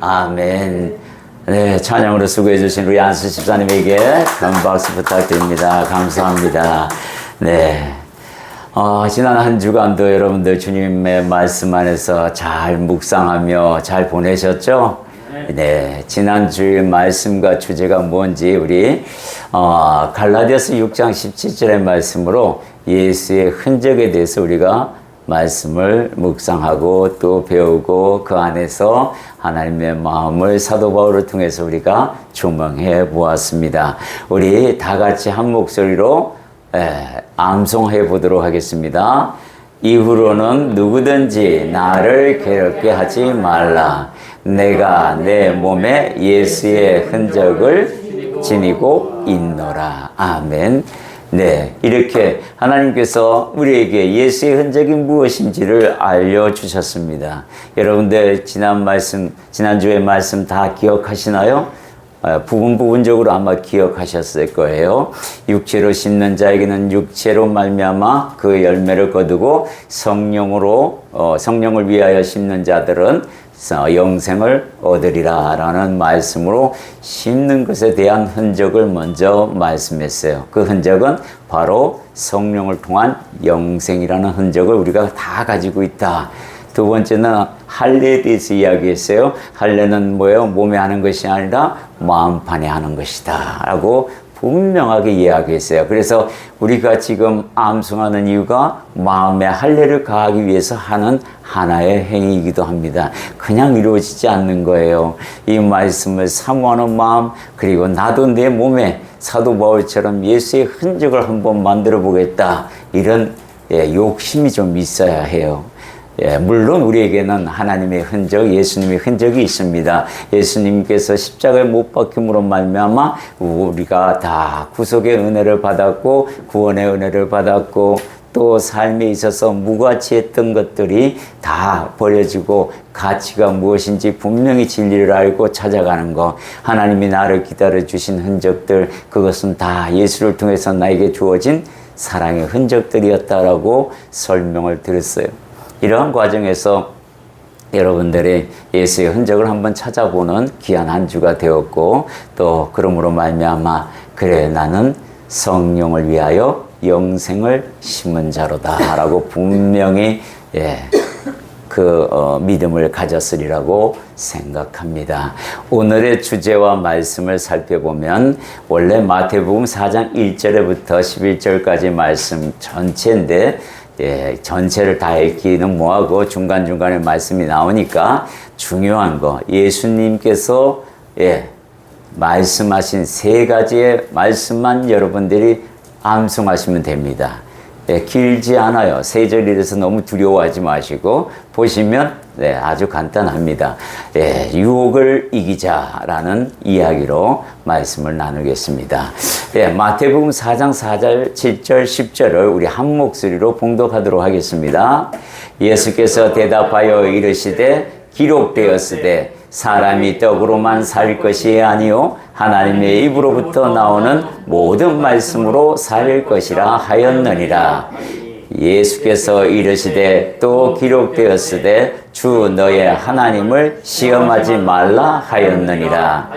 아멘. 네, 찬양으로 수고해 주신 우리 안수 집사님에게 큰 박수 부탁드립니다. 감사합니다. 네. 지난 한 주간도 여러분들 주님의 말씀 안에서 잘 묵상하며 잘 보내셨죠? 네. 지난주의 말씀과 주제가 뭔지 우리, 갈라디아서 6장 17절의 말씀으로 예수의 흔적에 대해서 우리가 말씀을 묵상하고 또 배우고 그 안에서 하나님의 마음을 사도 바울을 통해서 우리가 조명해 보았습니다. 우리 다 같이 한 목소리로 암송해 보도록 하겠습니다. 이후로는 누구든지 나를 괴롭게 하지 말라. 내가 내 몸에 예수의 흔적을 지니고 있노라. 아멘. 네, 이렇게 하나님께서 우리에게 예수의 흔적이 무엇인지를 알려주셨습니다. 여러분들 지난주의 말씀 다 기억하시나요? 부분적으로 아마 기억하셨을 거예요. 육체로 심는 자에게는 육체로 말미암아 그 열매를 거두고 성령을 위하여 심는 자들은 영생을 얻으리라 라는 말씀으로 심는 것에 대한 흔적을 먼저 말씀했어요. 그 흔적은 바로 성령을 통한 영생이라는 흔적을 우리가 다 가지고 있다. 두 번째는 할례에 대해서 이야기했어요. 할례는 뭐예요? 몸에 하는 것이 아니라 마음판에 하는 것이다 라고 분명하게 이야기했어요. 그래서 우리가 지금 암송하는 이유가 마음에 할례를 가하기 위해서 하는 하나의 행위이기도 합니다. 그냥 이루어지지 않는 거예요. 이 말씀을 사모하는 마음, 그리고 나도 내 몸에 사도 바울처럼 예수의 흔적을 한번 만들어 보겠다. 이런 욕심이 좀 있어야 해요. 물론 우리에게는 하나님의 흔적, 예수님의 흔적이 있습니다. 예수님께서 십자가에 못 박힘으로 말미암아 우리가 다 구속의 은혜를 받았고 구원의 은혜를 받았고 또 삶에 있어서 무가치했던 것들이 다 버려지고 가치가 무엇인지 분명히 진리를 알고 찾아가는 것, 하나님이 나를 기다려주신 흔적들, 그것은 다 예수를 통해서 나에게 주어진 사랑의 흔적들이었다라고 설명을 드렸어요. 이러한 과정에서 여러분들이 예수의 흔적을 한번 찾아보는 귀한 한 주가 되었고, 또 그러므로 말미암아 그래 나는 성령을 위하여 영생을 심은 자로다 라고 분명히 믿음을 가졌으리라고 생각합니다. 오늘의 주제와 말씀을 살펴보면 원래 마태복음 4장 1절부터 11절까지 말씀 전체인데 전체를 다 읽기는 뭐하고 중간중간에 말씀이 나오니까 중요한 거, 예수님께서 말씀하신 세 가지의 말씀만 여러분들이 암송하시면 됩니다. 길지 않아요. 세 절이라서 너무 두려워하지 마시고 보시면 아주 간단합니다. 유혹을 이기자라는 이야기로 말씀을 나누겠습니다. 마태복음 4장 4절, 7절, 10절을 우리 한 목소리로 봉독하도록 하겠습니다. 예수께서 대답하여 이르시되 기록되었으되 사람이 떡으로만 살 것이 아니요 하나님의 입으로부터 나오는 모든 말씀으로 살 것이라 하였느니라. 예수께서 이르시되 또 기록되었으되 주 너의 하나님을 시험하지 말라 하였느니라.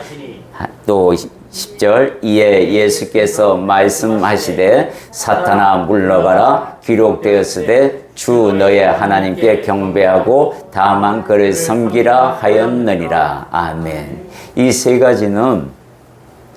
또 10절 이에 예수께서 말씀하시되 사탄아 물러가라 기록되었으되 주 너의 하나님께 경배하고 다만 그를 섬기라 하였느니라. 아멘. 이 세 가지는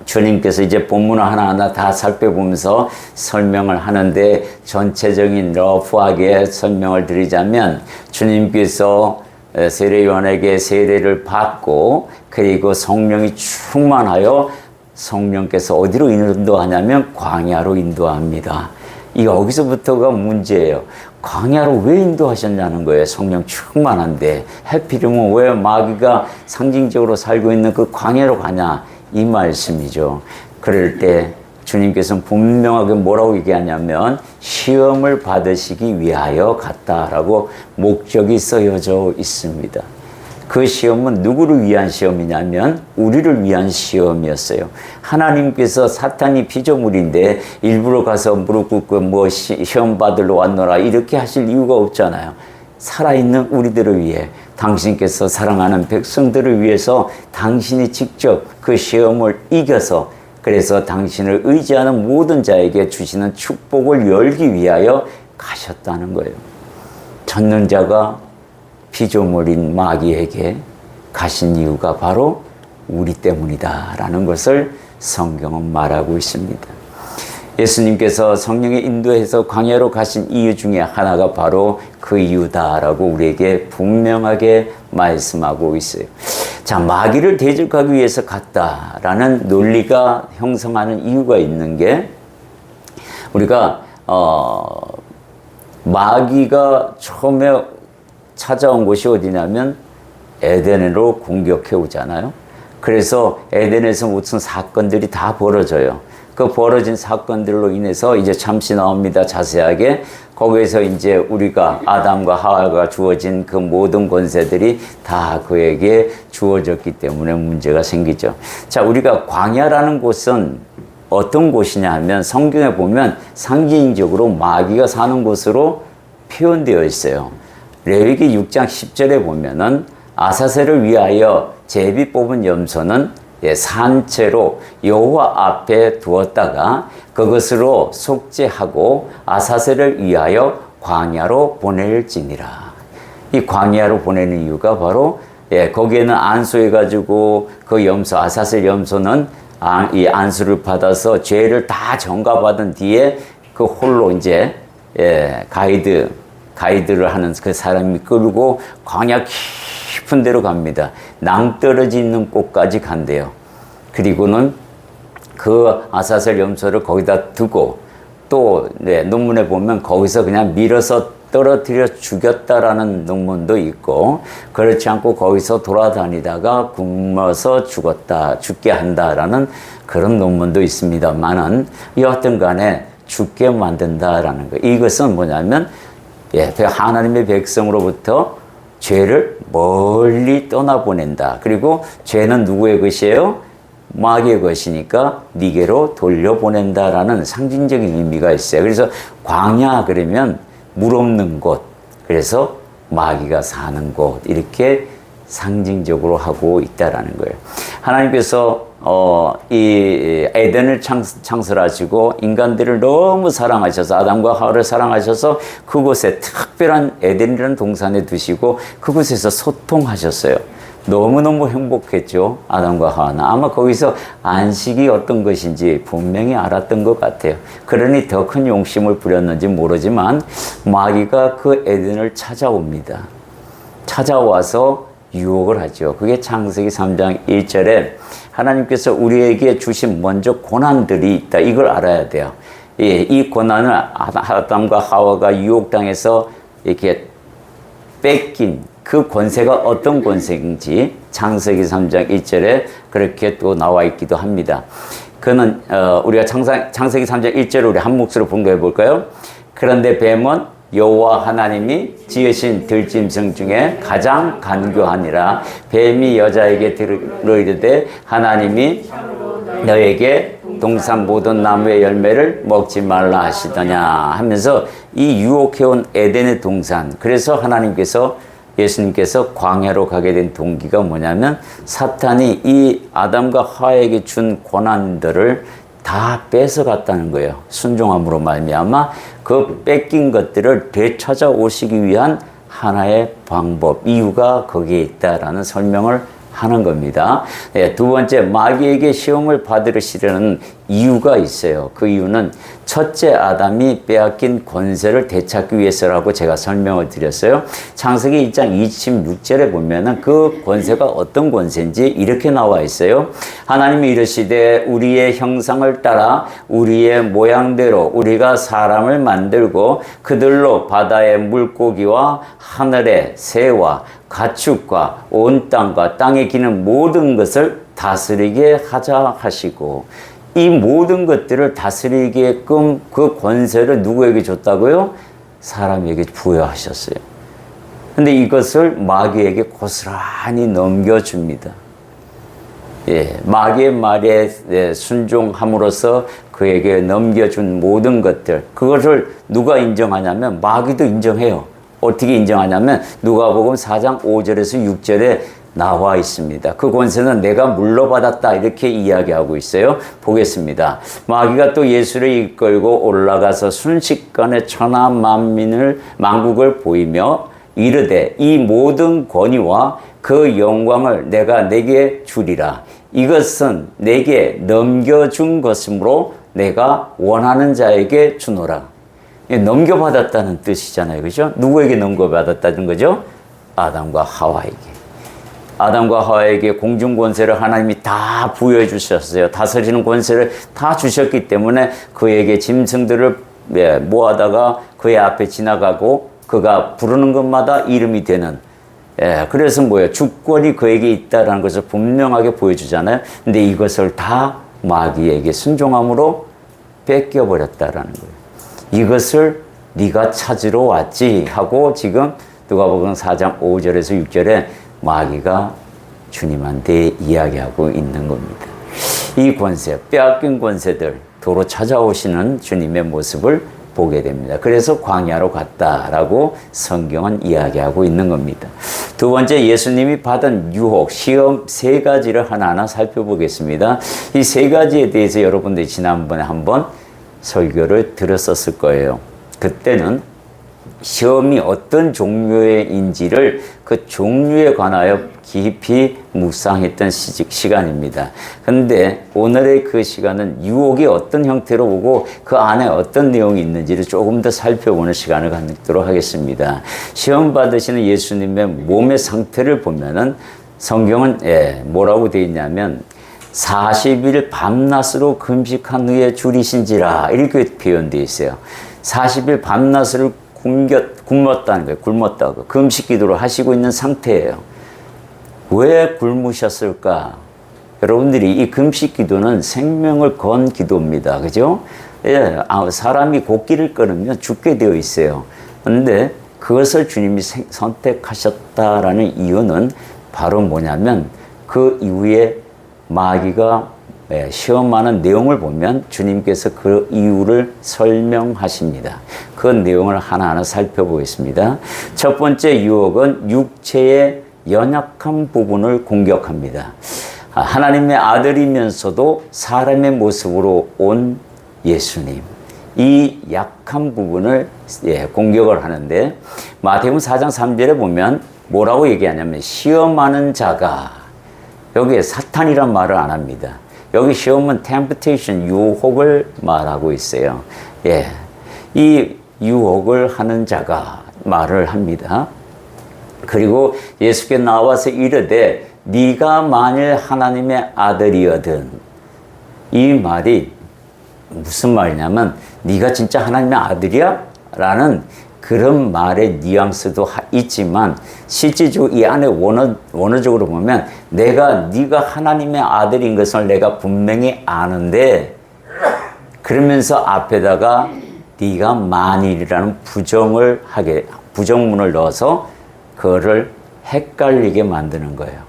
주님께서 이제 본문을 하나하나 다 살펴보면서 설명을 하는데 전체적인 러프하게 설명을 드리자면 주님께서 세례요한에게 세례를 받고 그리고 성령이 충만하여 성령께서 어디로 인도하냐면 광야로 인도합니다. 여기서부터가 문제예요. 광야로 왜 인도하셨냐는 거예요. 성령 충만한데 하필이면 왜 마귀가 상징적으로 살고 있는 그 광야로 가냐 이 말씀이죠. 그럴 때 주님께서는 분명하게 뭐라고 얘기하냐면 시험을 받으시기 위하여 갔다라고 목적이 쓰여져 있습니다. 그 시험은 누구를 위한 시험이냐면 우리를 위한 시험이었어요. 하나님께서 사탄이 피조물인데 일부러 가서 무릎 꿇고 시험 받으러 왔노라 이렇게 하실 이유가 없잖아요. 살아있는 우리들을 위해 당신께서 사랑하는 백성들을 위해서 당신이 직접 그 시험을 이겨서 그래서 당신을 의지하는 모든 자에게 주시는 축복을 열기 위하여 가셨다는 거예요. 전능자가 피조물인 마귀에게 가신 이유가 바로 우리 때문이다라는 것을 성경은 말하고 있습니다. 예수님께서 성령의 인도해서 광야로 가신 이유 중에 하나가 바로 그 이유다라고 우리에게 분명하게 말씀하고 있어요. 자, 마귀를 대적하기 위해서 갔다라는 논리가 형성하는 이유가 있는 게 우리가 마귀가 처음에 찾아온 곳이 어디냐면 에덴으로 공격해 오잖아요. 그래서 에덴에서 무슨 사건들이 다 벌어져요. 그 벌어진 사건들로 인해서 이제 잠시 나옵니다. 자세하게. 거기에서 이제 우리가 아담과 하와가 주어진 그 모든 권세들이 다 그에게 주어졌기 때문에 문제가 생기죠. 자, 우리가 광야라는 곳은 어떤 곳이냐 하면 성경에 보면 상징적으로 마귀가 사는 곳으로 표현되어 있어요. 레위기 6장 10절에 보면은 아사셀을 위하여 제비 뽑은 염소는 산채로 여호와 앞에 두었다가 그것으로 속죄하고 아사셀을 위하여 광야로 보낼지니라. 이 광야로 보내는 이유가 바로 거기에는 안수해가지고 그 염소 아사셀 염소는 이 안수를 받아서 죄를 다 전가받은 뒤에 그 홀로 이제 가이드를 하는 그 사람이 끌고 광야 깊은 데로 갑니다. 낭떠러지 있는 곳까지 간대요. 그리고는 그 아사셀 염소를 거기다 두고 또 논문에 보면 거기서 그냥 밀어서 떨어뜨려 죽였다라는 논문도 있고 그렇지 않고 거기서 돌아다니다가 굶어서 죽게 한다라는 그런 논문도 있습니다만은 여하튼 간에 죽게 만든다라는 거. 이것은 뭐냐면 하나님의 백성으로부터 죄를 멀리 떠나보낸다. 그리고 죄는 누구의 것이에요? 마귀의 것이니까 니게로 돌려보낸다라는 상징적인 의미가 있어요. 그래서 광야 그러면 물 없는 곳, 그래서 마귀가 사는 곳 이렇게 상징적으로 하고 있다라는 거예요. 하나님께서 이 에덴을 창설하시고 인간들을 너무 사랑하셔서 아담과 하와를 사랑하셔서 그곳에 특별한 에덴이라는 동산에 두시고 그곳에서 소통하셨어요. 너무너무 행복했죠. 아담과 하와는. 아마 거기서 안식이 어떤 것인지 분명히 알았던 것 같아요. 그러니 더 큰 용심을 부렸는지 모르지만 마귀가 그 에덴을 찾아옵니다. 찾아와서 유혹을 하죠. 그게 창세기 3장 1절에 하나님께서 우리에게 주신 먼저 고난들이 있다. 이걸 알아야 돼요. 이 고난을 아담과 하와가 유혹당해서 이렇게 뺏긴 그 권세가 어떤 권세인지 창세기 3장 1절에 그렇게 또 나와 있기도 합니다. 그는 우리가 창세기 3장 1절을 우리 한 몫으로 분석해 볼까요? 그런데 뱀은 여호와 하나님이 지으신 들짐승 중에 가장 간교하니라. 뱀이 여자에게 이르되 하나님이 너에게 동산 모든 나무의 열매를 먹지 말라 하시더냐 하면서 이 유혹해온 에덴의 동산. 그래서 예수님께서 광야로 가게 된 동기가 뭐냐면 사탄이 이 아담과 하와에게 준 고난들을 다 뺏어갔다는 거예요. 순종함으로 말미암아 그 뺏긴 것들을 되찾아오시기 위한 하나의 방법, 이유가 거기에 있다라는 설명을 하는 겁니다. 두 번째, 마귀에게 시험을 받으시려는 이유가 있어요. 그 이유는 첫째 아담이 빼앗긴 권세를 되찾기 위해서라고 제가 설명을 드렸어요. 창세기 1장 26절에 보면은 그 권세가 어떤 권세인지 이렇게 나와 있어요. 하나님이 이르시되 우리의 형상을 따라 우리의 모양대로 우리가 사람을 만들고 그들로 바다의 물고기와 하늘의 새와 가축과 온 땅과 땅에 기는 모든 것을 다스리게 하자 하시고, 이 모든 것들을 다스리게끔 그 권세를 누구에게 줬다고요? 사람에게 부여하셨어요. 근데 이것을 마귀에게 고스란히 넘겨줍니다. 마귀의 말에 순종함으로써 그에게 넘겨준 모든 것들, 그것을 누가 인정하냐면 마귀도 인정해요. 어떻게 인정하냐면 누가복음 4장 5절에서 6절에 나와 있습니다. 그 권세는 내가 물러받았다 이렇게 이야기하고 있어요. 보겠습니다. 마귀가 또 예수를 이끌고 올라가서 순식간에 천하 만국을 보이며 이르되 이 모든 권위와 그 영광을 내가 내게 주리라. 이것은 내게 넘겨준 것이므로 내가 원하는 자에게 주노라. 넘겨받았다는 뜻이잖아요. 그죠? 누구에게 넘겨받았다는 거죠? 아담과 하와에게. 아담과 하와에게 공중 권세를 하나님이 다 부여해 주셨어요. 다스리는 권세를 다 주셨기 때문에 그에게 짐승들을 모아다가 그의 앞에 지나가고 그가 부르는 것마다 이름이 되는, 그래서 뭐예요? 주권이 그에게 있다는 것을 분명하게 보여주잖아요. 근데 이것을 다 마귀에게 순종함으로 뺏겨버렸다라는 거예요. 이것을 네가 찾으러 왔지 하고 지금 누가복음 4장 5절에서 6절에 마귀가 주님한테 이야기하고 있는 겁니다. 이 권세, 빼앗긴 권세들 도로 찾아오시는 주님의 모습을 보게 됩니다. 그래서 광야로 갔다라고 성경은 이야기하고 있는 겁니다. 두 번째, 예수님이 받은 유혹, 시험 세 가지를 하나하나 살펴보겠습니다. 이 세 가지에 대해서 여러분들이 지난번에 한번 설교를 들었었을 거예요. 그때는 시험이 어떤 종류의인지를 그 종류에 관하여 깊이 묵상했던 시간입니다. 근데 오늘의 그 시간은 유혹이 어떤 형태로 오고 그 안에 어떤 내용이 있는지를 조금 더 살펴보는 시간을 갖도록 하겠습니다. 시험 받으시는 예수님의 몸의 상태를 보면은 성경은 뭐라고 되어 있냐면 40일 밤낮으로 금식한 후에 줄이신지라 이렇게 표현되어 있어요. 40일 밤낮을 굶었다는 거예요. 굶었다고. 금식 기도를 하시고 있는 상태예요. 왜 굶으셨을까? 여러분들이 이 금식 기도는 생명을 건 기도입니다. 그죠? 사람이 곡기를 끊으면 죽게 되어 있어요. 그런데 그것을 주님이 선택하셨다라는 이유는 바로 뭐냐면 그 이후에 마귀가 시험하는 내용을 보면 주님께서 그 이유를 설명하십니다. 그 내용을 하나하나 살펴보겠습니다. 첫 번째 유혹은 육체의 연약한 부분을 공격합니다. 하나님의 아들이면서도 사람의 모습으로 온 예수님. 이 약한 부분을 공격을 하는데 마태복음 4장 3절에 보면 뭐라고 얘기하냐면 시험하는 자가, 여기에 사탄이란 말을 안 합니다. 여기 시험은 temptation, 유혹을 말하고 있어요. 이 유혹을 하는 자가 말을 합니다. 그리고 예수께 나와서 이르되 네가 만일 하나님의 아들이거든. 이 말이 무슨 말이냐면 네가 진짜 하나님의 아들이야? 라는 그런 말의 뉘앙스도 있지만 실질적으로 이 안에 원어적으로 보면 네가 하나님의 아들인 것을 내가 분명히 아는데 그러면서 앞에다가 네가 만일이라는 부정문을 넣어서 그거를 헷갈리게 만드는 거예요.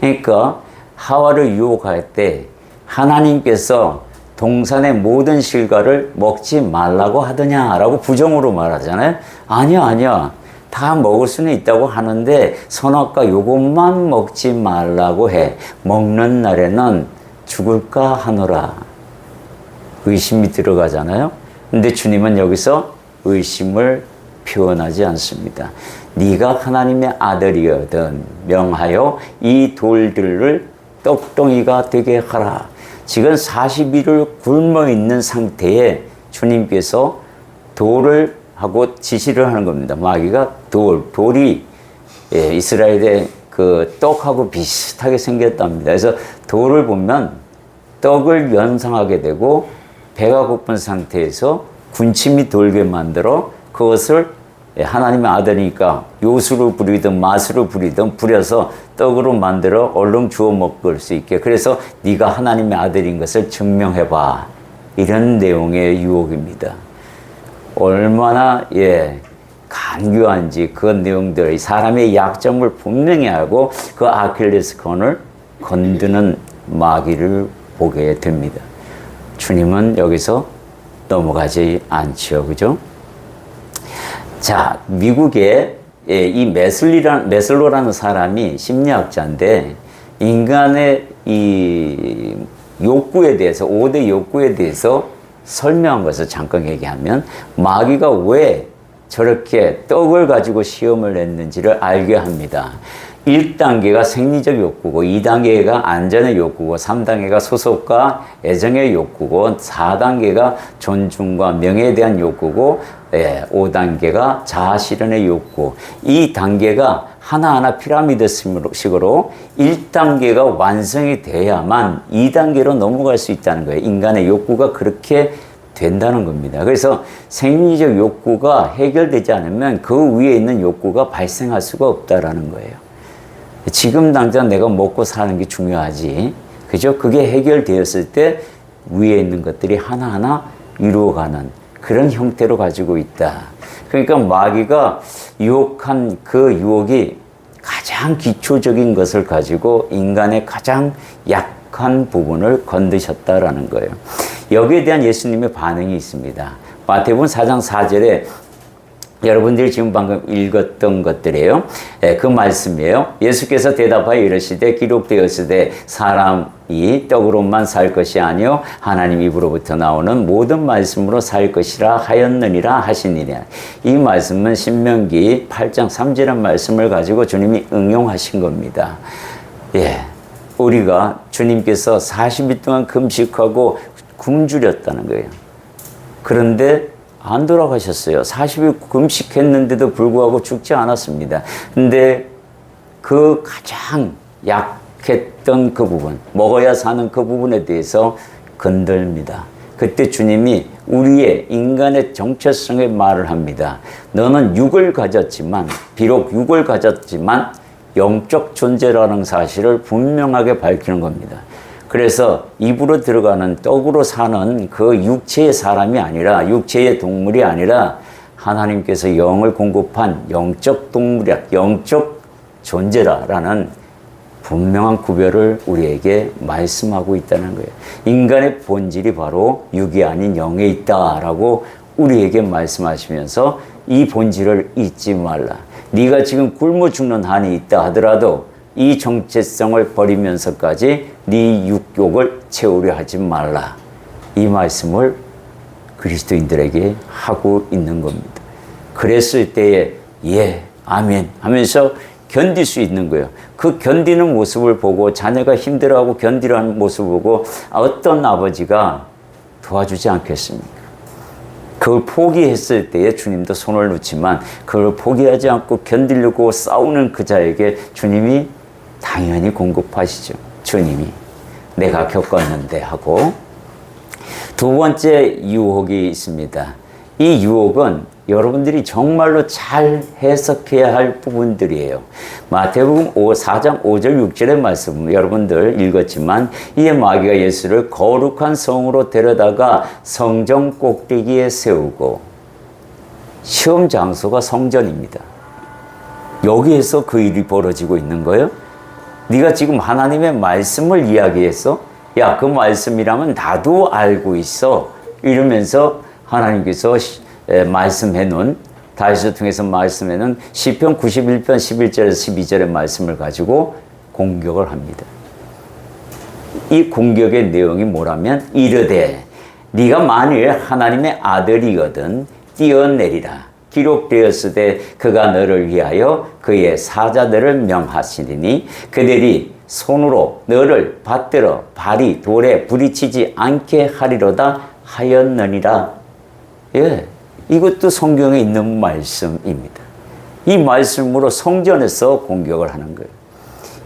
그러니까 하와를 유혹할 때 하나님께서 동산의 모든 실과를 먹지 말라고 하더냐라고 부정으로 말하잖아요. 아니야. 다 먹을 수는 있다고 하는데 선악과 요것만 먹지 말라고 해. 먹는 날에는 죽을까 하노라. 의심이 들어가잖아요. 근데 주님은 여기서 의심을 표현하지 않습니다. 네가 하나님의 아들이거든 명하여 이 돌들을 떡덩이가 되게 하라. 지금 40일을 굶어 있는 상태에 주님께서 돌을 하고 지시를 하는 겁니다. 마귀가 돌이 이스라엘의 그 떡하고 비슷하게 생겼답니다. 그래서 돌을 보면 떡을 연상하게 되고 배가 고픈 상태에서 군침이 돌게 만들어 그것을 하나님의 아들이니까 요수로 부리든 마수로 부리든 부려서 떡으로 만들어 얼른 주워 먹을 수 있게. 그래서 네가 하나님의 아들인 것을 증명해봐. 이런 내용의 유혹입니다. 얼마나 간교한지 그 내용들, 사람의 약점을 분명히 알고 그 아킬레스건을 건드는 마귀를 보게 됩니다. 주님은 여기서 넘어가지 않죠. 그죠? 자, 미국의 예, 이 메슬로라는 사람이 심리학자인데 인간의 이 욕구에 대해서 5대 욕구에 대해서 설명한 것을 잠깐 얘기하면 마귀가 왜 저렇게 떡을 가지고 시험을 냈는지를 알게 합니다. 1단계가 생리적 욕구고 2단계가 안전의 욕구고 3단계가 소속과 애정의 욕구고 4단계가 존중과 명예에 대한 욕구고 5단계가 자아 실현의 욕구. 이 단계가 하나하나 피라미드식으로 1단계가 완성이 돼야만 2단계로 넘어갈 수 있다는 거예요. 인간의 욕구가 그렇게 된다는 겁니다. 그래서 생리적 욕구가 해결되지 않으면 그 위에 있는 욕구가 발생할 수가 없다라는 거예요. 지금 당장 내가 먹고 사는 게 중요하지. 그죠? 그게 해결되었을 때 위에 있는 것들이 하나하나 이루어가는 그런 형태로 가지고 있다. 그러니까 마귀가 유혹한 그 유혹이 가장 기초적인 것을 가지고 인간의 가장 약한 부분을 건드셨다라는 거예요. 여기에 대한 예수님의 반응이 있습니다. 마태복음 4장 4절에 여러분들이 지금 방금 읽었던 것들이에요. 그 말씀이에요. 예수께서 대답하여 이르시되 기록되었으되 사람이 떡으로만 살 것이 아니요 하나님 입으로부터 나오는 모든 말씀으로 살 것이라 하였느니라 하시니라. 이 말씀은 신명기 8장 3절의 말씀을 가지고 주님이 응용하신 겁니다. 예, 우리가 주님께서 40일 동안 금식하고 굶주렸다는 거예요. 그런데 안 돌아가셨어요. 40일 금식했는데도 불구하고 죽지 않았습니다. 근데 그 가장 약했던 그 부분, 먹어야 사는 그 부분에 대해서 건들입니다. 그때 주님이 우리의 인간의 정체성의 말을 합니다. 너는 육을 가졌지만, 비록 육을 가졌지만 영적 존재라는 사실을 분명하게 밝히는 겁니다. 그래서 입으로 들어가는 떡으로 사는 그 육체의 사람이 아니라 육체의 동물이 아니라 하나님께서 영을 공급한 영적 동물이야, 영적 존재라라는 분명한 구별을 우리에게 말씀하고 있다는 거예요. 인간의 본질이 바로 육이 아닌 영에 있다라고 우리에게 말씀하시면서 이 본질을 잊지 말라. 네가 지금 굶어 죽는 한이 있다 하더라도 이 정체성을 버리면서까지 네 육욕을 채우려 하지 말라. 이 말씀을 그리스도인들에게 하고 있는 겁니다. 그랬을 때에 예, 아멘 하면서 견딜 수 있는 거예요. 그 견디는 모습을 보고 자녀가 힘들어하고 견디라는 모습을 보고 어떤 아버지가 도와주지 않겠습니까? 그걸 포기했을 때에 주님도 손을 놓지만 그걸 포기하지 않고 견디려고 싸우는 그 자에게 주님이 당연히 공급하시죠. 주님이 내가 겪었는데 하고. 두 번째 유혹이 있습니다. 이 유혹은 여러분들이 정말로 잘 해석해야 할 부분들이에요. 마태복음 4장 5절 6절의 말씀 여러분들 읽었지만 이에 마귀가 예수를 거룩한 성으로 데려다가 성전 꼭대기에 세우고, 시험 장소가 성전입니다. 여기에서 그 일이 벌어지고 있는 거예요. 네가 지금 하나님의 말씀을 이야기했어? 야, 그 말씀이라면 나도 알고 있어. 이러면서 하나님께서 말씀해 놓은, 다윗을 통해서 말씀해 놓은 시편 91편 11절에서 12절의 말씀을 가지고 공격을 합니다. 이 공격의 내용이 뭐라면 이르되 네가 만일 하나님의 아들이거든 뛰어내리라. 기록되었으되 그가 너를 위하여 그의 사자들을 명하시리니 그들이 손으로 너를 받들어 발이 돌에 부딪히지 않게 하리로다 하였느니라. 예, 이것도 성경에 있는 말씀입니다. 이 말씀으로 성전에서 공격을 하는 거예요.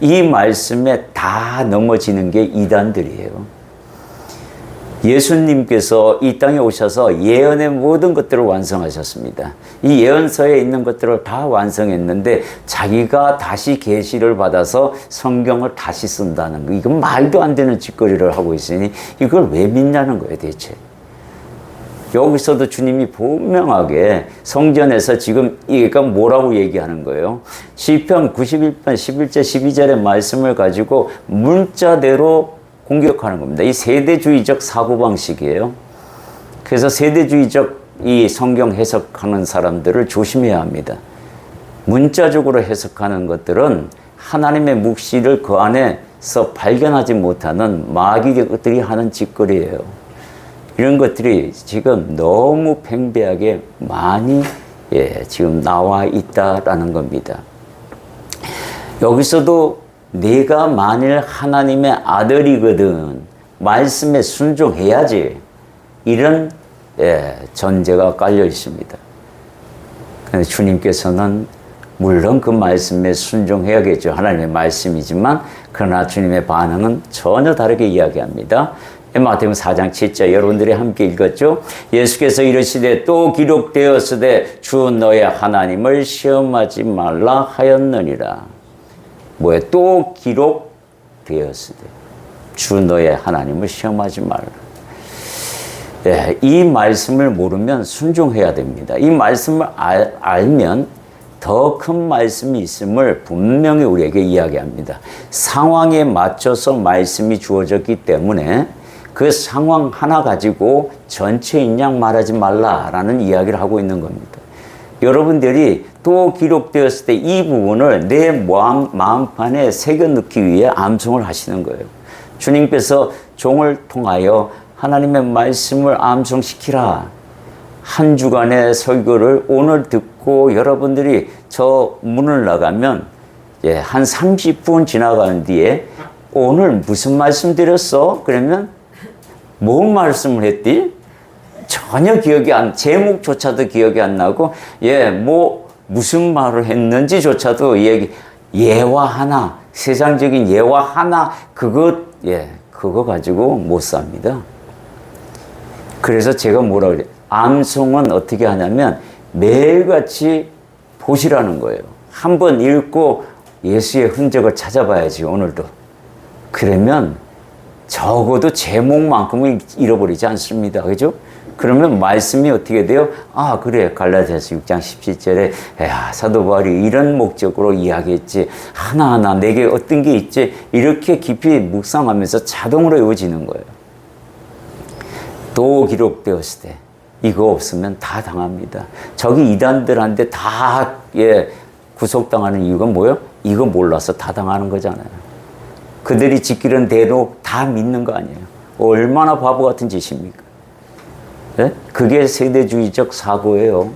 이 말씀에 다 넘어지는 게 이단들이에요. 예수님께서 이 땅에 오셔서 예언의 모든 것들을 완성하셨습니다. 이 예언서에 있는 것들을 다 완성했는데 자기가 다시 계시를 받아서 성경을 다시 쓴다는 거, 이건 말도 안 되는 짓거리를 하고 있으니 이걸 왜 믿냐는 거예요 대체. 여기서도 주님이 분명하게 성전에서 지금 이가 뭐라고 얘기하는 거예요? 시편 91편 11절 12절의 말씀을 가지고 문자대로 공격하는 겁니다. 이 세대주의적 사고방식이에요. 그래서 세대주의적 이 성경 해석하는 사람들을 조심해야 합니다. 문자적으로 해석하는 것들은 하나님의 묵시를 그 안에서 발견하지 못하는 마귀들이 하는 짓거리예요. 이런 것들이 지금 너무 팽배하게 많이 지금 나와 있다라는 겁니다. 여기서도 내가 만일 하나님의 아들이거든 말씀에 순종해야지, 이런 전제가 깔려 있습니다. 그런데 주님께서는 물론 그 말씀에 순종해야겠죠. 하나님의 말씀이지만 그러나 주님의 반응은 전혀 다르게 이야기합니다. 마태복음 4장 7절 여러분들이 함께 읽었죠. 예수께서 이르시되 또 기록되었으되 주 너의 하나님을 시험하지 말라 하였느니라. 뭐에 또 기록되었으되 주 너의 하나님을 시험하지 말라. 이 말씀을 모르면 순종해야 됩니다. 이 말씀을 알면 더 큰 말씀이 있음을 분명히 우리에게 이야기합니다. 상황에 맞춰서 말씀이 주어졌기 때문에 그 상황 하나 가지고 전체인 양 말하지 말라라는 이야기를 하고 있는 겁니다. 여러분들이 또 기록되었을 때 이 부분을 내 마음판에 새겨 넣기 위해 암송을 하시는 거예요. 주님께서 종을 통하여 하나님의 말씀을 암송시키라. 한 주간의 설교를 오늘 듣고 여러분들이 저 문을 나가면 한 30분 지나간 뒤에 오늘 무슨 말씀 드렸어? 그러면 뭔 말씀을 했디? 전혀 기억이 제목조차도 기억이 안 나고, 무슨 말을 했는지조차도 예화 하나, 세상적인 예화 하나, 그거 가지고 못 삽니다. 그래서 제가 뭐라 그래요? 암송은 어떻게 하냐면 매일같이 보시라는 거예요. 한번 읽고 예수의 흔적을 찾아봐야지, 오늘도. 그러면 적어도 제목만큼은 잃어버리지 않습니다. 그죠? 그러면 말씀이 어떻게 돼요? 아, 그래. 갈라디아서 6장 17절에 사도 바울이 이런 목적으로 이야기했지. 하나하나 내게 어떤 게 있지? 이렇게 깊이 묵상하면서 자동으로 외워지는 거예요. 또 기록되었을 때 이거 없으면 다 당합니다. 저기 이단들한테 다 구속당하는 이유가 뭐예요? 이거 몰라서 다 당하는 거잖아요. 그들이 지키는 대로 다 믿는 거 아니에요. 얼마나 바보 같은 짓입니까? 네? 그게 세대주의적 사고예요.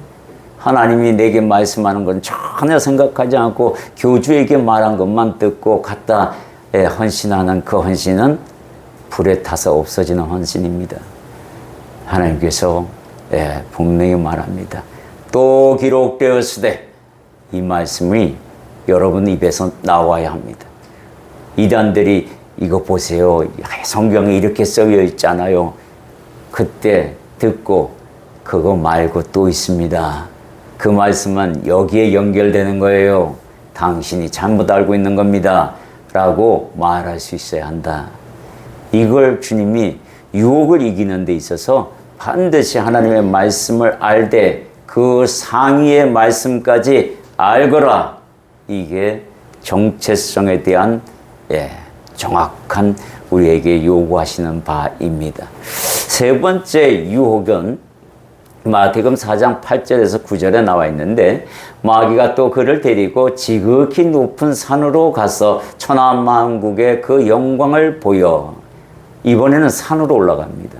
하나님이 내게 말씀하는 건 전혀 생각하지 않고 교주에게 말한 것만 듣고 갖다 헌신하는 그 헌신은 불에 타서 없어지는 헌신입니다. 하나님께서 분명히 말합니다. 또 기록되었으되, 이 말씀이 여러분 입에서 나와야 합니다. 이단들이 이거 보세요. 성경에 이렇게 써져 있잖아요. 그때 듣고 그거 말고 또 있습니다. 그 말씀은 여기에 연결되는 거예요. 당신이 잘못 알고 있는 겁니다. 라고 말할 수 있어야 한다. 이걸 주님이 유혹을 이기는 데 있어서 반드시 하나님의 말씀을 알되 그 상위의 말씀까지 알거라. 이게 정체성에 대한 정확한 우리에게 요구하시는 바입니다. 세 번째 유혹은 마태복음 4장 8절에서 9절에 나와 있는데, 마귀가 또 그를 데리고 지극히 높은 산으로 가서 천하만국의 그 영광을 보여. 이번에는 산으로 올라갑니다.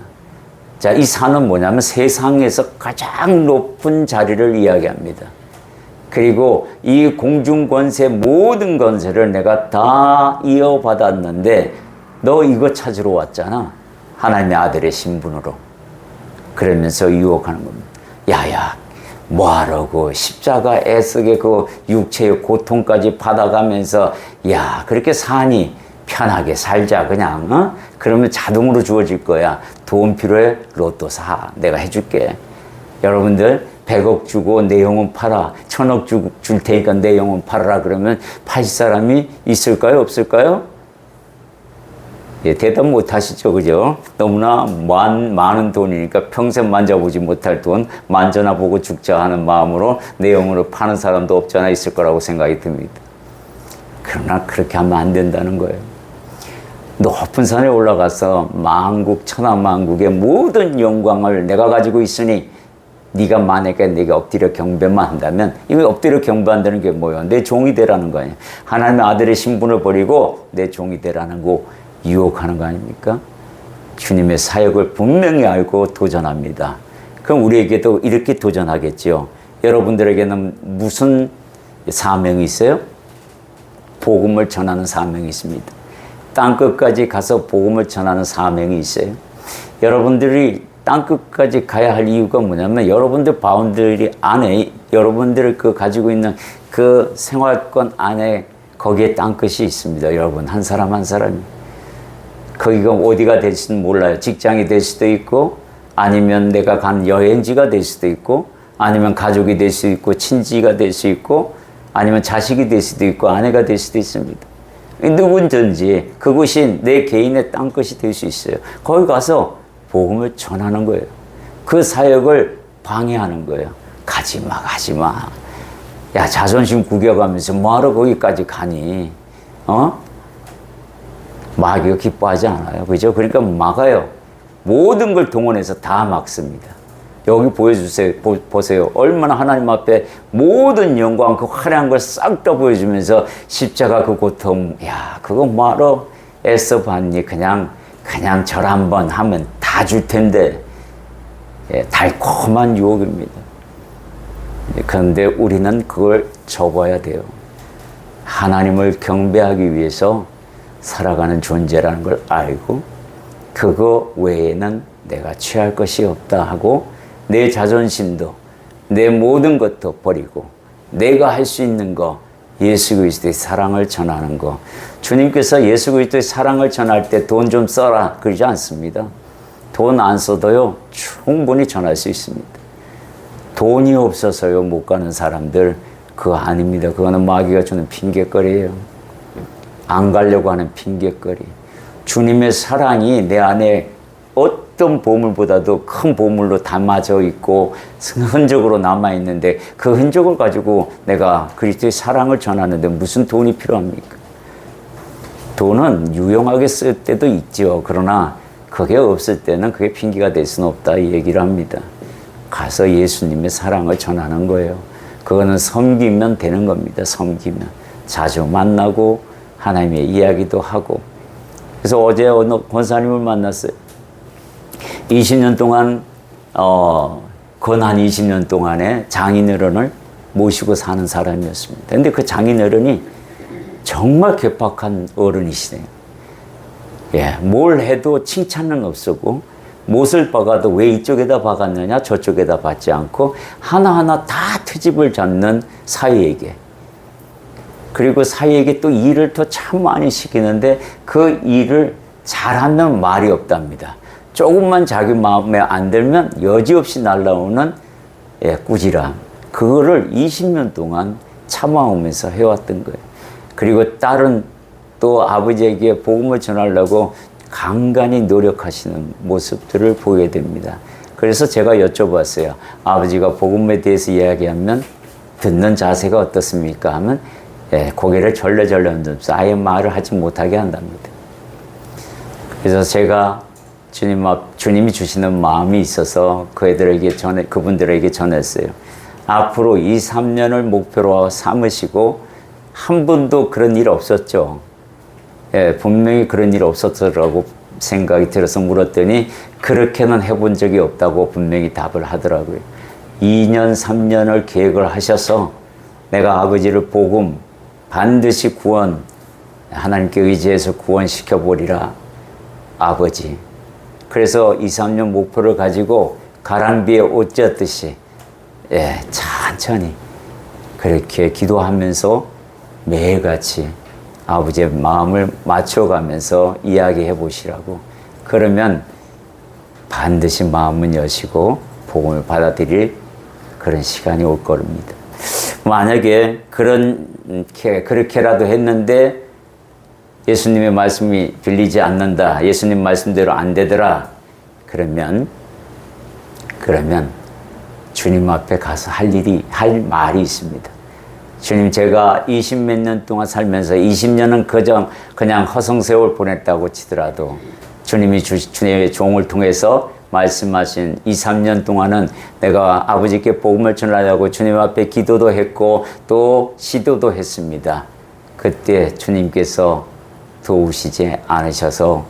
자, 이 산은 뭐냐면 세상에서 가장 높은 자리를 이야기합니다. 그리고 이 공중 권세 모든 권세를 내가 다 이어받았는데 너 이거 찾으러 왔잖아. 하나님의 아들의 신분으로. 그러면서 유혹하는 겁니다. 야야, 뭐하라고 십자가 애쓰게 그 육체의 고통까지 받아가면서 그렇게 사니 편하게 살자 그냥. 그러면 자동으로 주어질 거야. 돈 필요해? 로또 사. 내가 해줄게. 여러분들 100억 주고 내 영혼 팔아. 1000억 줄 테니까 내 영혼 팔아라. 그러면 팔 사람이 있을까요? 없을까요? 대답 못 하시죠. 그죠? 너무나 많은 돈이니까 평생 만져보지 못할 돈 만져나 보고 죽자 하는 마음으로 내 영혼을 파는 사람도 없지 않아 있을 거라고 생각이 듭니다. 그러나 그렇게 하면 안 된다는 거예요. 높은 산에 올라가서 만국 천하만국의 모든 영광을 내가 가지고 있으니 네가 만약에 내가 엎드려 경배만 한다면, 이거 엎드려 경배한다는 게 뭐예요? 내 종이 되라는 거 아니에요. 하나님의 아들의 신분을 버리고 내 종이 되라는 거 유혹하는 거 아닙니까? 주님의 사역을 분명히 알고 도전합니다. 그럼 우리에게도 이렇게 도전하겠죠. 여러분들에게는 무슨 사명이 있어요? 복음을 전하는 사명이 있습니다. 땅끝까지 가서 복음을 전하는 사명이 있어요. 여러분들이 땅끝까지 가야 할 이유가 뭐냐면, 여러분들 바운더리 안에, 여러분들 그 가지고 있는 그 생활권 안에, 거기에 땅끝이 있습니다. 여러분, 한 사람 한 사람이. 거기가 어디가 될지는 몰라요. 직장이 될 수도 있고, 아니면 내가 간 여행지가 될 수도 있고, 아니면 가족이 될 수 있고, 친지가 될 수 있고, 아니면 자식이 될 수도 있고, 아내가 될 수도 있습니다. 누군지 그곳이 내 개인의 땅끝이 될 수 있어요. 거기 가서 복음을 전하는 거예요. 그 사역을 방해하는 거예요. 가지마, 가지마. 야, 자존심 구겨가면서 뭐하러 거기까지 가니? 마귀가 기뻐하지 않아요. 그죠? 그러니까 막아요. 모든 걸 동원해서 다 막습니다. 여기 보여주세요. 보세요. 얼마나 하나님 앞에 모든 영광, 그 화려한 걸 싹 다 보여주면서 십자가 그 고통, 야, 그거 뭐하러 애써 봤니? 그냥 절 한번 하면 다 줄 텐데. 예, 달콤한 유혹입니다. 그런데 우리는 그걸 접어야 돼요. 하나님을 경배하기 위해서 살아가는 존재라는 걸 알고, 그거 외에는 내가 취할 것이 없다 하고, 내 자존심도, 내 모든 것도 버리고, 내가 할 수 있는 거, 예수 그리스도의 사랑을 전하는 거. 주님께서 예수 그리스도의 사랑을 전할 때 돈 좀 써라 그러지 않습니다. 돈 안 써도요, 충분히 전할 수 있습니다. 돈이 없어서요 못 가는 사람들, 그거 아닙니다. 그거는 마귀가 주는 핑계거리예요. 안 가려고 하는 핑계거리. 주님의 사랑이 내 안에 어떤 보물보다도 큰 보물로 담아져 있고 흔적으로 남아있는데, 그 흔적을 가지고 내가 그리스도의 사랑을 전하는데 무슨 돈이 필요합니까? 돈은 유용하게 쓸 때도 있죠. 그러나 그게 없을 때는 그게 핑계가 될 수는 없다, 이 얘기를 합니다. 가서 예수님의 사랑을 전하는 거예요. 그거는 섬기면 되는 겁니다. 섬기면. 자주 만나고 하나님의 이야기도 하고. 그래서 어제 어느 권사님을 만났어요. 20년 동안 건한 20년 동안에 장인어른을 모시고 사는 사람이었습니다. 근데 그 장인어른이 정말 괴팍한 어른이시네요. 예, 뭘 해도 칭찬은 없었고, 못을 박아도 왜 이쪽에다 박았느냐 저쪽에다 박지 않고 하나하나 다 트집을 잡는 사위에게, 그리고 사위에게 또 일을 더 참 많이 시키는데 그 일을 잘하면 말이 없답니다. 조금만 자기 마음에 안 들면 여지없이 날라오는 꾸지람, 그거를 20년 동안 참아오면서 해왔던 거예요. 그리고 딸은 또 아버지에게 복음을 전하려고 간간히 노력하시는 모습들을 보게 됩니다. 그래서 제가 여쭤봤어요. 아버지가 복음에 대해서 이야기하면 듣는 자세가 어떻습니까? 하면 고개를 절레절레 흔들면서 아예 말을 하지 못하게 한답니다. 그래서 제가 주님이 주시는 마음이 있어서 그분들에게 전했어요. 앞으로 2, 3년을 목표로 삼으시고, 한 번도 그런 일 없었죠. 분명히 그런 일 없었더라고 생각이 들어서 물었더니 그렇게는 해본 적이 없다고 분명히 답을 하더라고요. 2년, 3년을 계획을 하셔서 내가 아버지를 복음 반드시 하나님께 의지해서 구원시켜 보리라 아버지. 그래서 2, 3년 목표를 가지고 가랑비에 옷 젖듯이 천천히 그렇게 기도하면서 매일같이 아버지의 마음을 맞춰가면서 이야기해 보시라고. 그러면 반드시 마음은 여시고 복음을 받아들일 그런 시간이 올 겁니다. 만약에 그렇게라도 했는데 예수님의 말씀이 들리지 않는다, 예수님 말씀대로 안 되더라, 그러면 주님 앞에 가서 할 말이 있습니다. 주님, 제가 20몇 년 동안 살면서 20년은 그냥 허송세월 보냈다고 치더라도 주님의 종을 통해서 말씀하신 2, 3년 동안은 내가 아버지께 복음을 전하려고 주님 앞에 기도도 했고 또 시도도 했습니다. 그때 주님께서 도우시지 않으셔서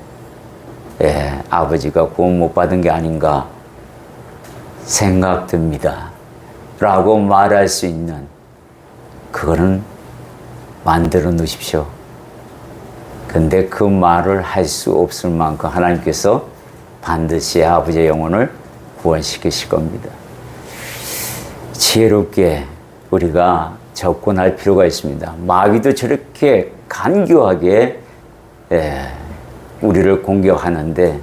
아버지가 구원 못 받은 게 아닌가 생각됩니다. 라고 말할 수 있는 그거는 만들어 놓으십시오. 근데 그 말을 할 수 없을 만큼 하나님께서 반드시 아버지의 영혼을 구원시키실 겁니다. 지혜롭게 우리가 접근할 필요가 있습니다. 마귀도 저렇게 간교하게 우리를 공격하는데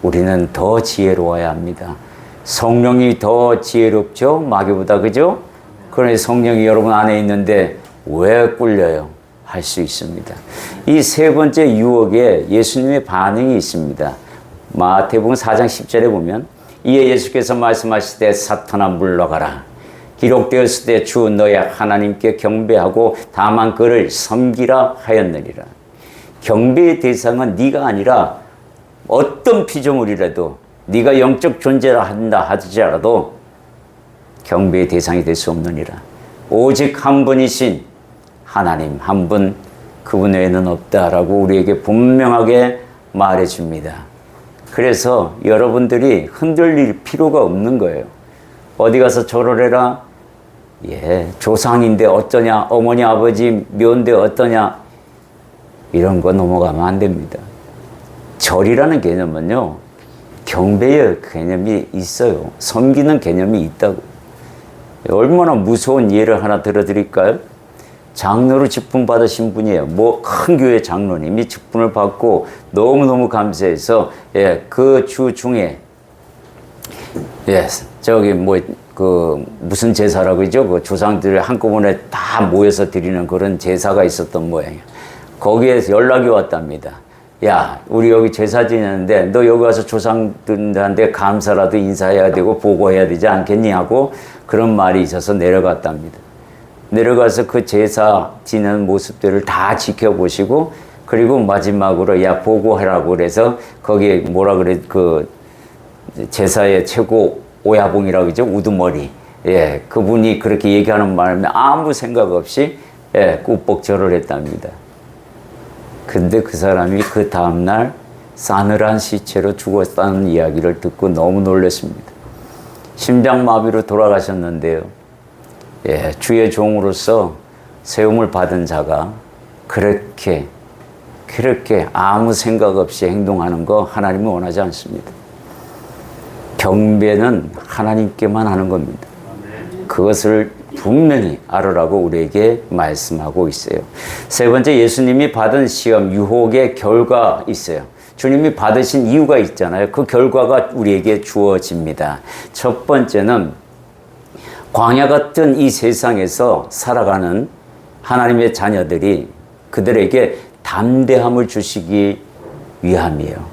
우리는 더 지혜로워야 합니다. 성령이 더 지혜롭죠? 마귀보다, 그죠? 그러니 성령이 여러분 안에 있는데 왜 꿀려요? 할 수 있습니다. 이 세 번째 유혹에 예수님의 반응이 있습니다. 마태복음 4장 10절에 보면 이에 예수께서 말씀하시되 사탄아 물러가라. 기록되었을 때 주 너의 하나님께 경배하고 다만 그를 섬기라 하였느니라. 경배의 대상은 네가 아니라 어떤 피조물이라도 네가 영적 존재라 한다 하지라도 경배의 대상이 될 수 없느니라. 오직 한 분이신 하나님 한 분, 그분 외에는 없다라고 우리에게 분명하게 말해줍니다. 그래서 여러분들이 흔들릴 필요가 없는 거예요. 어디 가서 절을 해라. 조상인데 어떠냐, 어머니 아버지 묘인데 어떠냐, 이런 거 넘어가면 안 됩니다. 절이라는 개념은요, 경배의 개념이 있어요. 섬기는 개념이 있다고. 얼마나 무서운 예를 하나 들어드릴까요? 장로로 직분 받으신 분이에요. 큰 교회 장로님이 직분을 받고 너무너무 감사해서 그 주 중에 무슨 제사라고 그러죠? 그 조상들 한꺼번에 다 모여서 드리는 그런 제사가 있었던 모양이에요. 거기에서 연락이 왔답니다. 야, 우리 여기 제사 지내는데 너 여기 와서 조상들한테 감사라도 인사해야 되고 보고해야 되지 않겠니? 하고 그런 말이 있어서 내려갔답니다. 내려가서 그 제사 지내는 모습들을 다 지켜보시고 그리고 마지막으로 보고하라고 그래서 거기에 그 제사의 최고 오야봉이라고 그러죠? 우두머리. 그분이 그렇게 얘기하는 말에 아무 생각 없이 꾹뻑 절을 했답니다. 근데 그 사람이 그 다음날 싸늘한 시체로 죽었다는 이야기를 듣고 너무 놀랐습니다. 심장마비로 돌아가셨는데요. 주의 종으로서 세움을 받은 자가 그렇게 아무 생각 없이 행동하는 거 하나님은 원하지 않습니다. 경배는 하나님께만 하는 겁니다. 그것을 분명히 알으라고 우리에게 말씀하고 있어요. 세 번째, 예수님이 받은 시험, 유혹의 결과 있어요. 주님이 받으신 이유가 있잖아요. 그 결과가 우리에게 주어집니다. 첫 번째는 광야 같은 이 세상에서 살아가는 하나님의 자녀들이 그들에게 담대함을 주시기 위함이에요.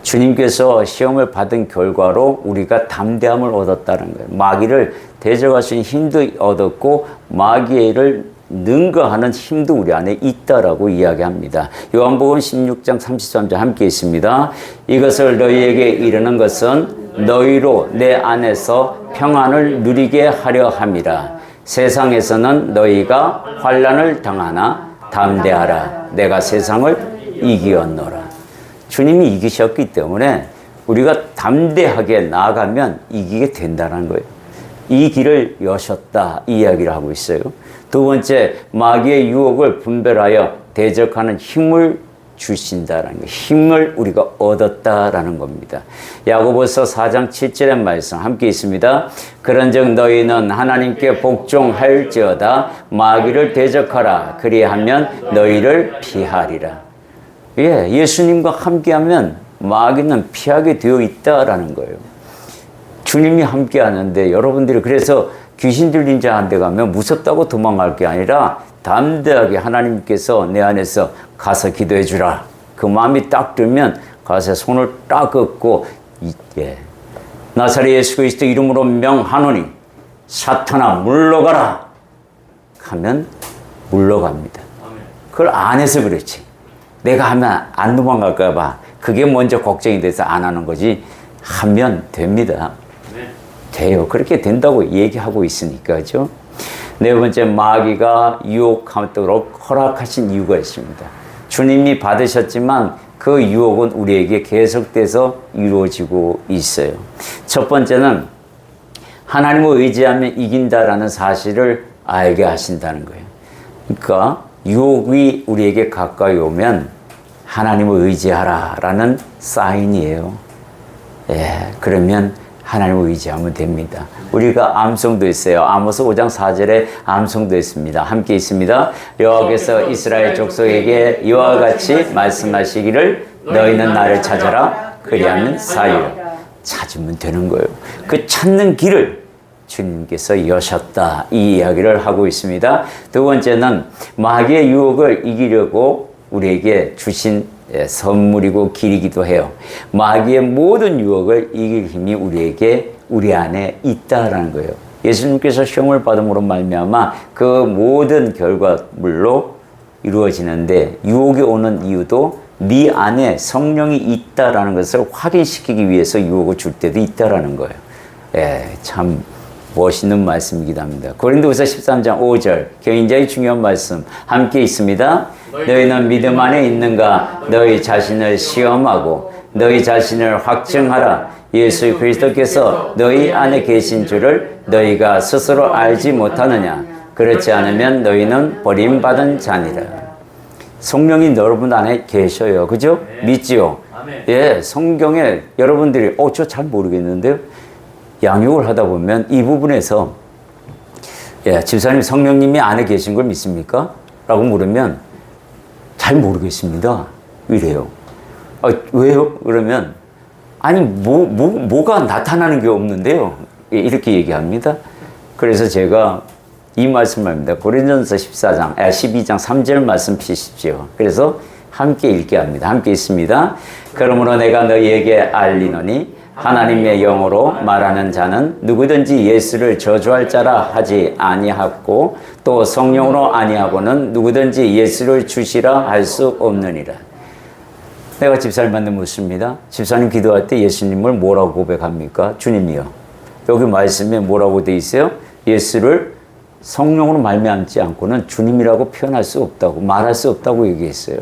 주님께서 시험을 받은 결과로 우리가 담대함을 얻었다는 거예요. 마귀를 대적할 수 있는 힘도 얻었고 마귀를 능가하는 힘도 우리 안에 있다라고 이야기합니다. 요한복음 16장 33절 함께 있습니다. 이것을 너희에게 이르는 것은 너희로 내 안에서 평안을 누리게 하려 함이라. 세상에서는 너희가 환난을 당하나 담대하라. 내가 세상을 이기었노라. 주님이 이기셨기 때문에 우리가 담대하게 나아가면 이기게 된다는 거예요. 이 길을 여셨다, 이 이야기를 하고 있어요. 두 번째, 마귀의 유혹을 분별하여 대적하는 힘을 주신다라는 거, 힘을 우리가 얻었다라는 겁니다. 야고보서 4장 7절의 말씀 함께 있습니다. 그런즉 너희는 하나님께 복종할지어다. 마귀를 대적하라. 그리하면 너희를 피하리라. 예수님과 함께하면 마귀는 피하게 되어 있다라는 거예요. 주님이 함께하는데 여러분들이 그래서 귀신 들린 자한테 가면 무섭다고 도망갈 게 아니라 담대하게 하나님께서 내 안에서 가서 기도해 주라. 그 마음이 딱 들면 가서 손을 딱 긋고 나사렛 예수 그리스도 이름으로 명하노니 사탄아 물러가라 하면 물러갑니다. 그걸 안 해서 그렇지. 내가 하면 안 도망갈까 봐 그게 먼저 걱정이 돼서 안 하는 거지. 하면 됩니다. 네. 돼요. 그렇게 된다고 얘기하고 있으니까죠. 네 번째, 마귀가 유혹하도록 허락하신 이유가 있습니다. 주님이 받으셨지만 그 유혹은 우리에게 계속돼서 이루어지고 있어요. 첫 번째는 하나님을 의지하면 이긴다라는 사실을 알게 하신다는 거예요. 그러니까 유혹이 우리에게 가까이 오면 하나님을 의지하라라는 사인이에요. 예, 그러면 하나님을 의지하면 됩니다. 우리가 암송도 있어요. 아모스 5장 4절에 암송도 있습니다. 함께 있습니다. 여호와께서 이스라엘 족속에게 이와 같이 말씀하시기를 너희는 나를 찾아라 그리하면 사유라. 찾으면 되는 거예요. 그 찾는 길을 주님께서 여셨다, 이 이야기를 하고 있습니다. 두 번째는 마귀의 유혹을 이기려고 우리에게 주신 선물이고 길이기도 해요. 마귀의 모든 유혹을 이길 힘이 우리 안에 있다라는 거예요. 예수님께서 시험을 받음으로 말미암아 그 모든 결과물로 이루어지는데, 유혹이 오는 이유도 네 안에 성령이 있다라는 것을 확인시키기 위해서 유혹을 줄 때도 있다라는 거예요. 예, 참 멋있는 말씀이기도 합니다. 고린도후서 13장 5절 굉장히 중요한 말씀 함께 있습니다. 너희는 믿음 안에 있는가? 너희 자신을 시험하고 너희 자신을 확증하라. 예수 그리스도께서 너희 안에 계신 줄을 너희가 스스로 알지 못하느냐? 그렇지 않으면 너희는 버림받은 자니라. 성령이 여러분 안에 계셔요. 그죠? 네. 믿지요? 아멘. 예, 성경에 여러분들이 저 잘 모르겠는데요. 양육을 하다 보면 이 부분에서 집사님 성령님이 안에 계신 걸 믿습니까? 라고 물으면 잘 모르겠습니다. 이래요. 왜요? 그러면 아니 뭐가 나타나는 게 없는데요. 이렇게 얘기합니다. 그래서 제가 이 말씀을 합니다. 고린도전서 12장 3절 말씀 피십시오. 그래서 함께 읽게 합니다. 함께 있습니다. 그러므로 내가 너희에게 알리노니 하나님의 영으로 말하는 자는 누구든지 예수를 저주할 자라 하지 아니하고 또 성령으로 아니하고는 누구든지 예수를 주시라 할 수 없느니라. 내가 집사님한테 묻습니다. 집사님 기도할 때 예수님을 뭐라고 고백합니까? 주님이요. 여기 말씀에 뭐라고 돼 있어요? 예수를 성령으로 말미암지 않고는 주님이라고 표현할 수 없다고, 말할 수 없다고 얘기했어요.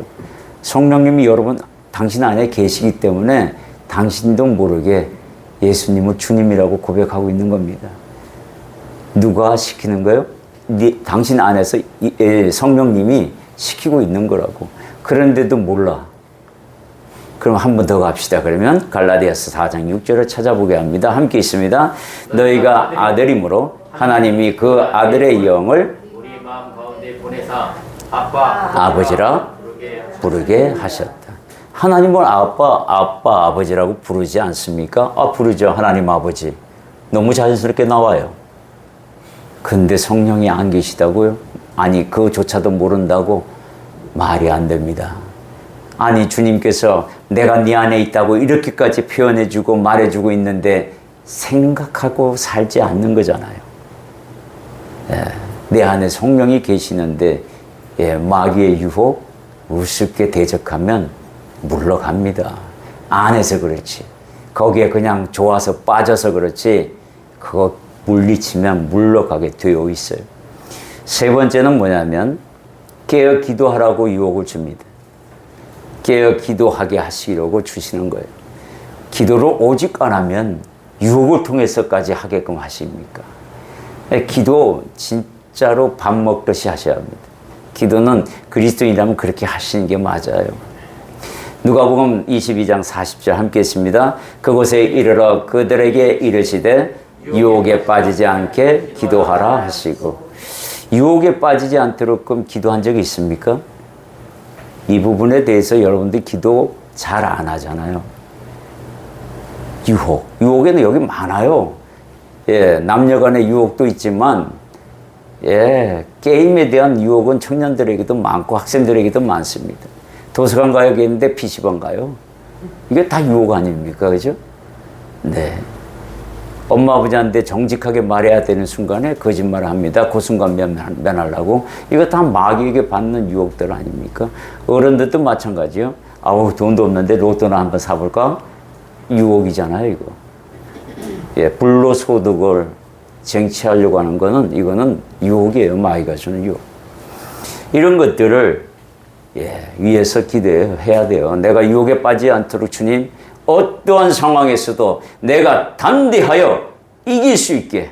성령님이 여러분 당신 안에 계시기 때문에 당신도 모르게 예수님을 주님이라고 고백하고 있는 겁니다. 누가 시키는 거예요? 당신 안에서 성령님이 시키고 있는 거라고. 그런데도 몰라. 그럼 한 번 더 갑시다. 그러면 갈라디아서 4장 6절을 찾아보게 합니다. 함께 있습니다. 너희가 아들이므로 하나님이 그 아들의 영을 우리 마음 가운데 보내사 아버지라 부르게 하셨다. 하나님을 아버지라고 부르지 않습니까? 부르죠. 하나님 아버지. 너무 자연스럽게 나와요. 근데 성령이 안 계시다고요? 아니, 그조차도 모른다고? 말이 안 됩니다. 아니, 주님께서 내가 네 안에 있다고 이렇게까지 표현해주고 말해주고 있는데 생각하고 살지 않는 거잖아요. 내 안에 성령이 계시는데 마귀의 유혹 우습게 대적하면 물러갑니다. 안에서 그렇지. 거기에 그냥 좋아서 빠져서 그렇지 그거 물리치면 물러가게 되어 있어요. 세 번째는 뭐냐면 깨어 기도하라고 유혹을 줍니다. 깨어 기도하게 하시려고 주시는 거예요. 기도를 오직 안 하면 유혹을 통해서까지 하게끔 하십니까? 기도 진짜로 밥 먹듯이 하셔야 합니다. 기도는 그리스도인이라면 그렇게 하시는 게 맞아요. 누가복음 22장 40절 함께 했습니다. 그곳에 이르러 그들에게 이르시되 유혹에 빠지지 않게 기도하라 하시고. 유혹에 빠지지 않도록 그럼 기도한 적이 있습니까? 이 부분에 대해서 여러분들 기도 잘 안 하잖아요. 유혹에는 여기 많아요. 남녀 간의 유혹도 있지만 게임에 대한 유혹은 청년들에게도 많고 학생들에게도 많습니다. 도서관 가야겠는데 PC방 가요. 이게 다 유혹 아닙니까? 그죠? 네. 엄마 아버지한테 정직하게 말해야 되는 순간에 거짓말을 합니다. 그 순간 면하려고. 이거 다 마귀에게 받는 유혹들 아닙니까? 어른들도 마찬가지요. 돈도 없는데 로또나 한번 사볼까? 유혹이잖아요, 이거. 예, 불로소득을 쟁취하려고 하는 거는 이거는 유혹이에요. 마귀가 주는 유혹. 이런 것들을 위에서 기도해야 돼요. 내가 유혹에 빠지지 않도록 주님 어떠한 상황에서도 내가 담대하여 이길 수 있게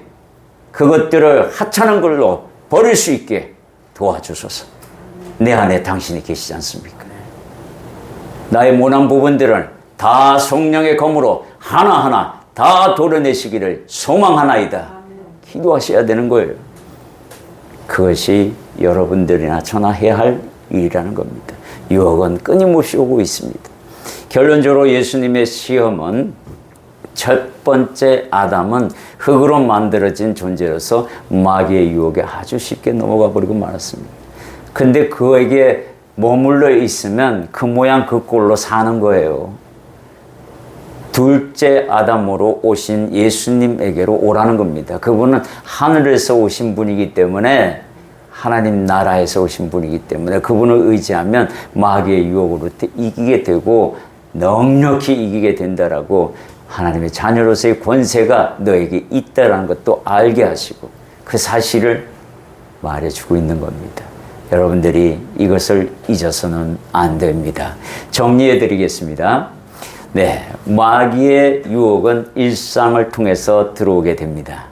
그것들을 하찮은 걸로 버릴 수 있게 도와주소서. 내 안에 당신이 계시지 않습니까? 나의 모난 부분들은 다 성령의 검으로 하나하나 다 도려내시기를 소망하나이다. 기도하셔야 되는 거예요. 그것이 여러분들이나 저나 해야 할 일이라는 겁니다. 유혹은 끊임없이 오고 있습니다. 결론적으로 예수님의 시험은 첫 번째 아담은 흙으로 만들어진 존재로서 마귀의 유혹에 아주 쉽게 넘어가 버리고 말았습니다. 근데 그에게 머물러 있으면 그 모양 그 꼴로 사는 거예요. 둘째 아담으로 오신 예수님에게로 오라는 겁니다. 그분은 하늘에서 오신 분이기 때문에 하나님 나라에서 오신 분이기 때문에 그분을 의지하면 마귀의 유혹으로부터 이기게 되고 넉넉히 이기게 된다라고 하나님의 자녀로서의 권세가 너에게 있다라는 것도 알게 하시고 그 사실을 말해주고 있는 겁니다. 여러분들이 이것을 잊어서는 안 됩니다. 정리해 드리겠습니다. 네, 마귀의 유혹은 일상을 통해서 들어오게 됩니다.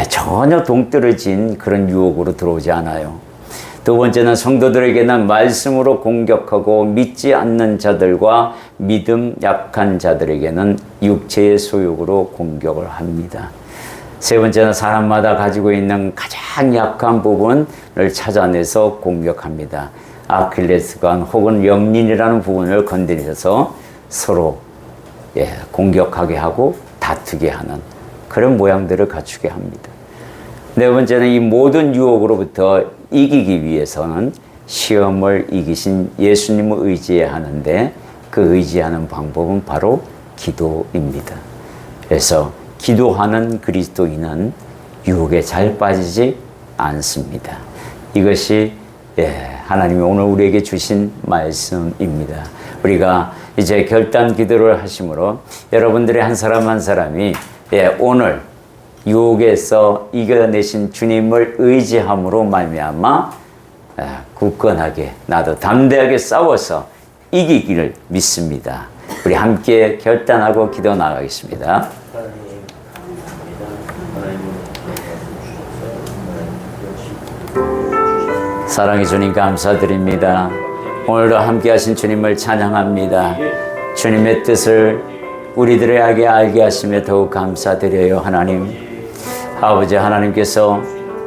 전혀 동떨어진 그런 유혹으로 들어오지 않아요. 두 번째는 성도들에게는 말씀으로 공격하고 믿지 않는 자들과 믿음 약한 자들에게는 육체의 소욕으로 공격을 합니다. 세 번째는 사람마다 가지고 있는 가장 약한 부분을 찾아내서 공격합니다. 아킬레스건 혹은 영린이라는 부분을 건드려서 서로 공격하게 하고 다투게 하는 그런 모양들을 갖추게 합니다. 네 번째는 이 모든 유혹으로부터 이기기 위해서는 시험을 이기신 예수님을 의지해야 하는데 그 의지하는 방법은 바로 기도입니다. 그래서 기도하는 그리스도인은 유혹에 잘 빠지지 않습니다. 이것이 하나님이 오늘 우리에게 주신 말씀입니다. 우리가 이제 결단 기도를 하심으로 여러분들의 한 사람 한 사람이 오늘 유혹에서 이겨내신 주님을 의지함으로 말미암아 굳건하게 나도 담대하게 싸워서 이기기를 믿습니다. 우리 함께 결단하고 기도 나가겠습니다. 사랑의 주님 감사드립니다. 오늘도 함께 하신 주님을 찬양합니다. 주님의 뜻을 우리들에게 알게 하시며 더욱 감사드려요. 하나님, 아버지 하나님께서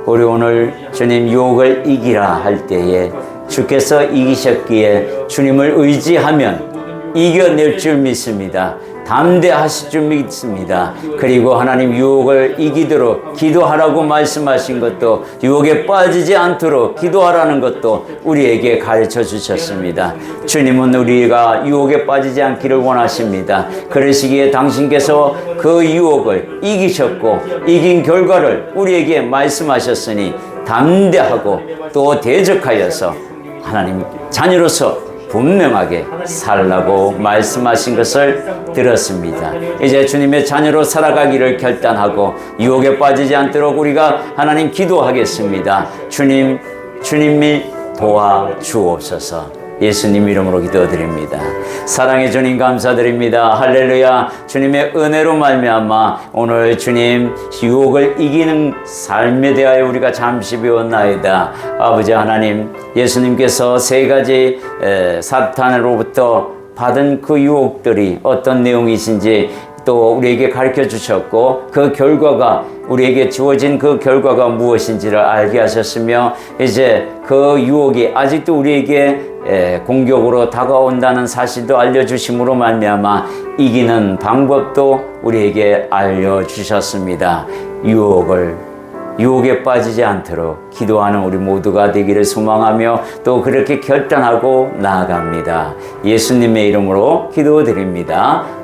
우리 오늘 주님 유혹을 이기라 할 때에 주께서 이기셨기에 주님을 의지하면 이겨낼 줄 믿습니다. 담대하실 줄 믿습니다. 그리고 하나님 유혹을 이기도록 기도하라고 말씀하신 것도 유혹에 빠지지 않도록 기도하라는 것도 우리에게 가르쳐 주셨습니다. 주님은 우리가 유혹에 빠지지 않기를 원하십니다. 그러시기에 당신께서 그 유혹을 이기셨고 이긴 결과를 우리에게 말씀하셨으니 담대하고 또 대적하여서 하나님 자녀로서 분명하게 살라고 말씀하신 것을 들었습니다. 이제 주님의 자녀로 살아가기를 결단하고 유혹에 빠지지 않도록 우리가 하나님 기도하겠습니다. 주님이 도와주옵소서. 예수님 이름으로 기도드립니다. 사랑의 주님 감사드립니다. 할렐루야. 주님의 은혜로 말미암아 오늘 주님 유혹을 이기는 삶에 대하여 우리가 잠시 배웠나이다. 아버지 하나님, 예수님께서 세 가지 사탄으로부터 받은 그 유혹들이 어떤 내용이신지 또 우리에게 가르쳐 주셨고 그 결과가 우리에게 주어진 그 결과가 무엇인지를 알게 하셨으며 이제 그 유혹이 아직도 우리에게 공격으로 다가온다는 사실도 알려주심으로 말미암아 이기는 방법도 우리에게 알려주셨습니다. 유혹에 빠지지 않도록 기도하는 우리 모두가 되기를 소망하며 또 그렇게 결단하고 나아갑니다. 예수님의 이름으로 기도드립니다.